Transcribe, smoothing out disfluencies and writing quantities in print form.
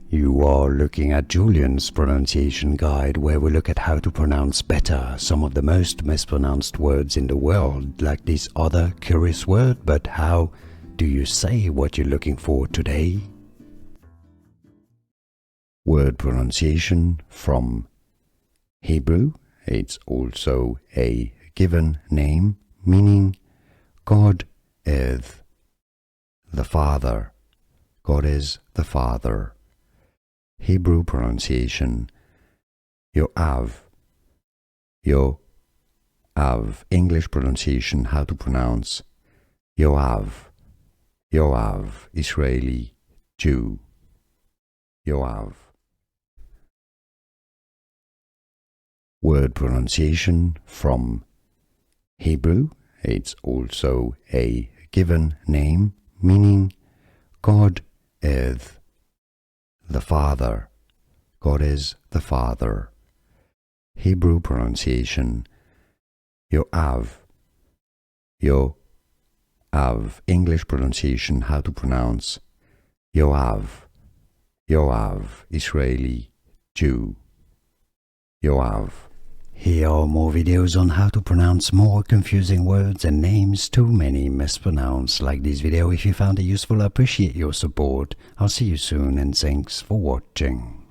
You are looking at Julian's pronunciation guide, where we look at how to pronounce better some of the most mispronounced words in the world, like this other curious word. But how do you say what you're looking for today? Word pronunciation from Hebrew. It's also a given name, meaning God is the Father. God is the Father. Hebrew pronunciation Yoav. Yoav. English pronunciation, how to pronounce Yoav. Yoav. Israeli Jew. Yoav. Word pronunciation from Hebrew. It's also a given name, meaning God is the Father. God is the Father. Hebrew pronunciation Yoav. Yoav. English pronunciation, how to pronounce Yoav. Yoav. Israeli Jew. Yoav. Here are more videos on how to pronounce more confusing words and names too many mispronounced. Like this video if you found it useful. I appreciate your support. I'll see you soon and thanks for watching.